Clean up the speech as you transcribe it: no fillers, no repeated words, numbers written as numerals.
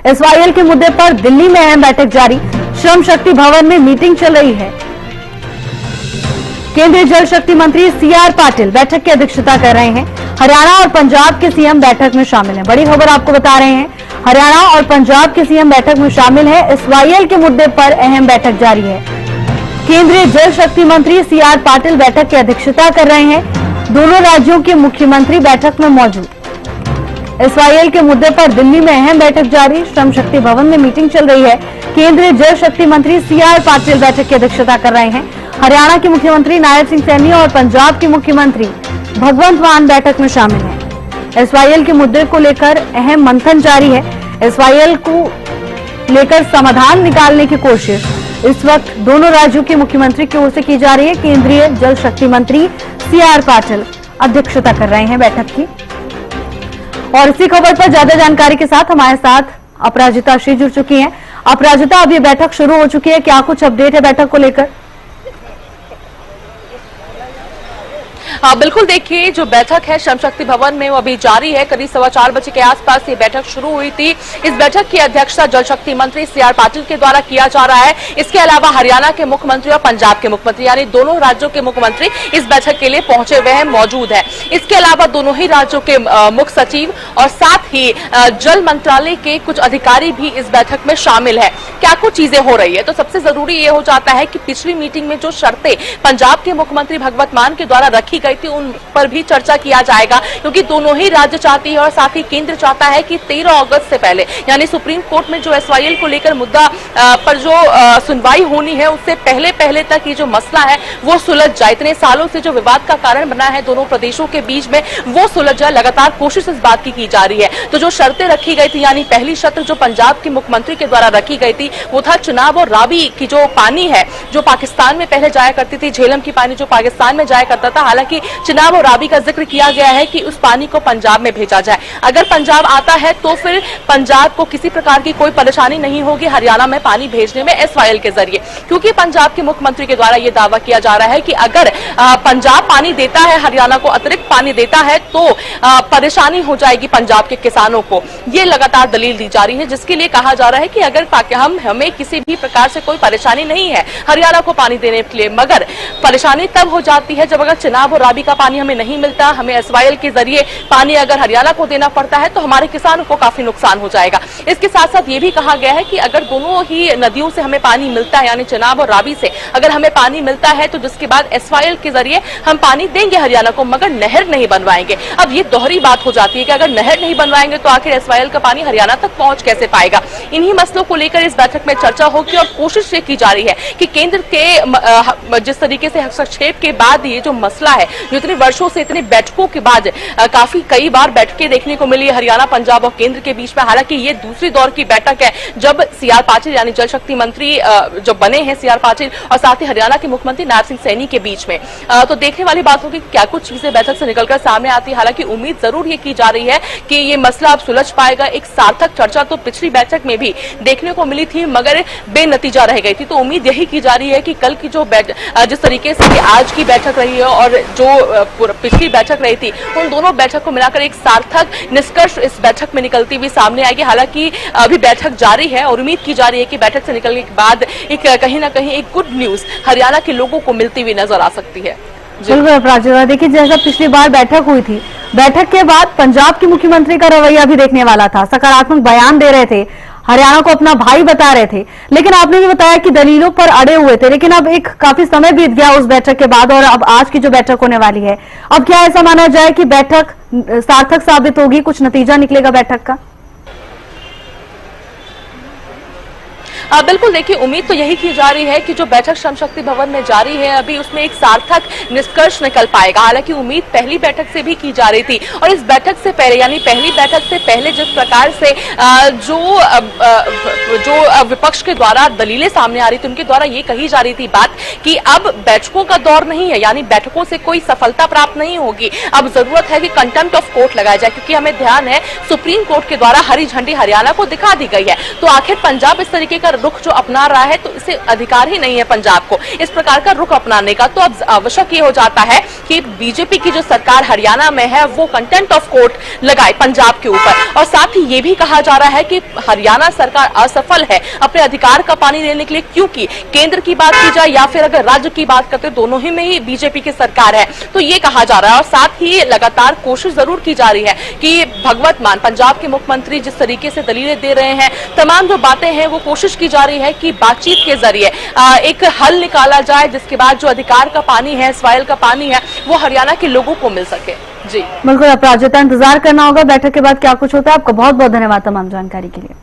SYL के मुद्दे पर दिल्ली में अहम बैठक जारी, श्रम शक्ति भवन में मीटिंग चल रही है। केंद्रीय जल शक्ति मंत्री सीआर पाटिल बैठक की अध्यक्षता कर रहे हैं। हरियाणा और पंजाब के सीएम बैठक में शामिल हैं। बड़ी खबर आपको बता रहे हैं, हरियाणा और पंजाब के सीएम बैठक में शामिल है। एसवाईएल के मुद्दे पर अहम बैठक जारी है। केंद्रीय जल शक्ति मंत्री सीआर पाटिल बैठक की अध्यक्षता कर रहे हैं। दोनों राज्यों के मुख्यमंत्री बैठक में मौजूद। एसवाईएल के मुद्दे पर दिल्ली में अहम बैठक जारी, श्रम शक्ति भवन में मीटिंग चल रही है। केंद्रीय जल शक्ति मंत्री सीआर पाटिल बैठक की अध्यक्षता कर रहे हैं। हरियाणा के मुख्यमंत्री नायब सिंह सैनी और पंजाब के मुख्यमंत्री भगवंत मान बैठक में शामिल हैं। एसवाईएल के मुद्दे को लेकर अहम मंथन जारी है। एसवाईएल को लेकर समाधान निकालने की कोशिश इस वक्त दोनों राज्यों के मुख्यमंत्री की ओर से की जा रही है। केंद्रीय जल शक्ति मंत्री सीआर पाटिल अध्यक्षता कर रहे हैं बैठक की। और इसी खबर पर ज्यादा जानकारी के साथ हमारे साथ अपराजिता श्री जुड़ चुकी हैं। अपराजिता, अब ये बैठक शुरू हो चुकी है, क्या कुछ अपडेट है बैठक को लेकर? हाँ बिल्कुल, देखिए जो बैठक है श्रम शक्ति भवन में वो अभी जारी है। करीब 4:15 बजे के आसपास ये बैठक शुरू हुई थी। इस बैठक की अध्यक्षता जल शक्ति मंत्री सीआर पाटिल के द्वारा किया जा रहा है। इसके अलावा हरियाणा के मुख्यमंत्री और पंजाब के मुख्यमंत्री यानी दोनों राज्यों के मुख्यमंत्री इस बैठक के लिए पहुंचे हुए हैं, मौजूद है। इसके अलावा दोनों ही राज्यों के मुख्य सचिव और साथ ही जल मंत्रालय के कुछ अधिकारी भी इस बैठक में शामिल है। क्या कुछ चीजें हो रही है, तो सबसे जरूरी ये हो जाता है कि पिछली मीटिंग में जो शर्तें पंजाब के मुख्यमंत्री भगवंत मान के द्वारा रखी गई थी उन पर भी चर्चा किया जाएगा, क्योंकि दोनों ही राज्य चाहती है और साथ ही केंद्र चाहता है कि 13 अगस्त से पहले यानी सुप्रीम कोर्ट में जो एसवाईएल को लेकर मुद्दा पर जो सुनवाई होनी है उससे पहले तक ये जो मसला है वो सुलझ जाए। इतने सालों से जो विवाद का कारण बना है दोनों प्रदेशों के बीच में वो सुलझ जाए, लगातार कोशिश इस बात की जा रही है। तो जो शर्तें रखी गई थी यानी पहली शर्त जो पंजाब के मुख्यमंत्री के द्वारा रखी गई थी वो था चिनाब और रावी की जो पानी है जो पाकिस्तान में पहले जाया करती थी, झेलम की पानी जो पाकिस्तान में जाया करता था, हालांकि चिनाब और रावी का जिक्र किया गया है कि उस पानी को पंजाब में भेजा जाए। अगर पंजाब आता है तो फिर पंजाब को किसी प्रकार की कोई परेशानी नहीं होगी हरियाणा में पानी भेजने में एसवाईएल के जरिए, क्योंकि पंजाब के मुख्यमंत्री के द्वारा यह दावा किया जा रहा है कि अगर पंजाब पानी देता है, हरियाणा को अतिरिक्त पानी देता है तो परेशानी हो जाएगी पंजाब के किसानों को। ये लगातार दलील दी जा रही है, जिसके लिए कहा जा रहा है कि अगर हमें किसी भी प्रकार से कोई परेशानी नहीं है हरियाणा को पानी देने के लिए, मगर परेशानी तब हो जाती है जब अगर चिनाब और रावी का पानी हमें नहीं मिलता, हमें एसवाईएल के जरिए पानी अगर हरियाणा को देना पड़ता है तो हमारे किसानों को काफी नुकसान हो जाएगा। इसके साथ साथ ये भी कहा गया है कि अगर दोनों ही नदियों से हमें पानी मिलता है यानी चिनाब और रावी से अगर हमें पानी मिलता है तो जिसके बाद एसवाईएल के जरिए हम पानी देंगे हरियाणा को, मगर नहर नहीं बनवाएंगे। अब ये दोहरी बात हो जाती है कि अगर नहर नहीं बनवाएंगे तो आखिर एसवाईएल का पानी हरियाणा तक पहुंच कैसे पाएगा। इन्हीं मसलों को लेकर इस बैठक में चर्चा होगी और कोशिश ये की जा रही है कि केंद्र के जिस तरीके से हस्तक्षेप के बाद ये जो मसला है जो इतने वर्षों से इतने बैठकों के बाद कई बार बैठकें देखने को मिली हरियाणा पंजाब और केंद्र के बीच में, हालांकि ये दूसरी दौर की बैठक है जब सीआर पाटिल यानी जल शक्ति मंत्री जो बने हैं सीआर पाटिल और साथ ही हरियाणा के मुख्यमंत्री नायब सिंह सैनी के बीच में। तो देखने वाली बात होगी क्या कुछ चीजें बैठक से निकलकर सामने आती है। हालांकि उम्मीद जरूर ये की जा रही है कि ये मसला अब सुलझ पाएगा। एक सार्थक चर्चा तो पिछली बैठक में भी देखने को मिली थी मगर बेनतीजा रह गई थी, तो उम्मीद यही की जा रही है कि कल की जो जिस तरीके से आज की बैठक रही है और जो पिछली बैठक रही थी उन दोनों बैठक को मिलाकर एक सार्थक निष्कर्ष इस बैठक में निकलती हुई सामने आएगी। हालांकि अभी बैठक जारी है और उम्मीद की जा रही है कि बैठक से निकलने के बाद एक कहीं ना कहीं एक गुड न्यूज हरियाणा के लोगों को मिलती हुई नजर आ सकती है। बिल्कुल अपराजिता, देखिए जैसा पिछली बार बैठक हुई थी, बैठक के बाद पंजाब के मुख्यमंत्री का रवैया भी देखने वाला था, सकारात्मक बयान दे रहे थे, हरियाणा को अपना भाई बता रहे थे, लेकिन आपने भी बताया कि दलीलों पर अड़े हुए थे। लेकिन अब एक काफी समय बीत गया उस बैठक के बाद और अब आज की जो बैठक होने वाली है, अब क्या ऐसा माना जाए कि बैठक सार्थक साबित होगी, कुछ नतीजा निकलेगा बैठक का? बिल्कुल, देखिए उम्मीद तो यही की जा रही है कि जो बैठक श्रम शक्ति भवन में जारी है अभी उसमें एक सार्थक निष्कर्ष निकल पाएगा। हालांकि उम्मीद पहली बैठक से भी की जा रही थी और इस बैठक से पहले यानी पहली बैठक से पहले जिस प्रकार से जो विपक्ष के द्वारा दलीलें सामने आ रही थी उनके द्वारा ये कही जा रही थी बात कि अब बैठकों का दौर नहीं है, यानी बैठकों से कोई सफलता प्राप्त नहीं होगी, अब जरूरत है कि कंटेम्प्ट ऑफ कोर्ट लगाया जाए, क्योंकि हमें ध्यान है सुप्रीम कोर्ट के द्वारा हरी झंडी हरियाणा को दिखा दी गई है। तो आखिर पंजाब इस तरीके का लगातार रुख जो अपना रहा है, तो इसे अधिकार ही नहीं है पंजाब को इस प्रकार का रुख अपनाने का। तो अब आवश्यक ये हो जाता है कि बीजेपी की जो सरकार हरियाणा में है वो कंटेम्प्ट ऑफ कोर्ट लगाए पंजाब के ऊपर। और साथ ही ये भी कहा जा रहा है कि हरियाणा सरकार असफल है अपने अधिकार का पानी लेने के लिए, क्योंकि केंद्र की बात की जाए या फिर अगर राज्य की बात करते दोनों ही में ही बीजेपी की सरकार है, तो ये कहा जा रहा है। और साथ ही लगातार कोशिश जरूर की जा रही है कि भगवत मान पंजाब के मुख्यमंत्री जिस तरीके से दलीलें दे रहे हैं, तमाम जो बातें हैं वो कोशिश की जा रही है कि बातचीत के जरिए एक हल निकाला जाए, जिसके बाद जो अधिकार का पानी है, स्वायल का पानी है, वो हरियाणा के लोगों को मिल सके। जी बिल्कुल, अपराजिता इंतजार करना होगा बैठक के बाद क्या कुछ होता है। आपका बहुत बहुत धन्यवाद तमाम जानकारी के लिए।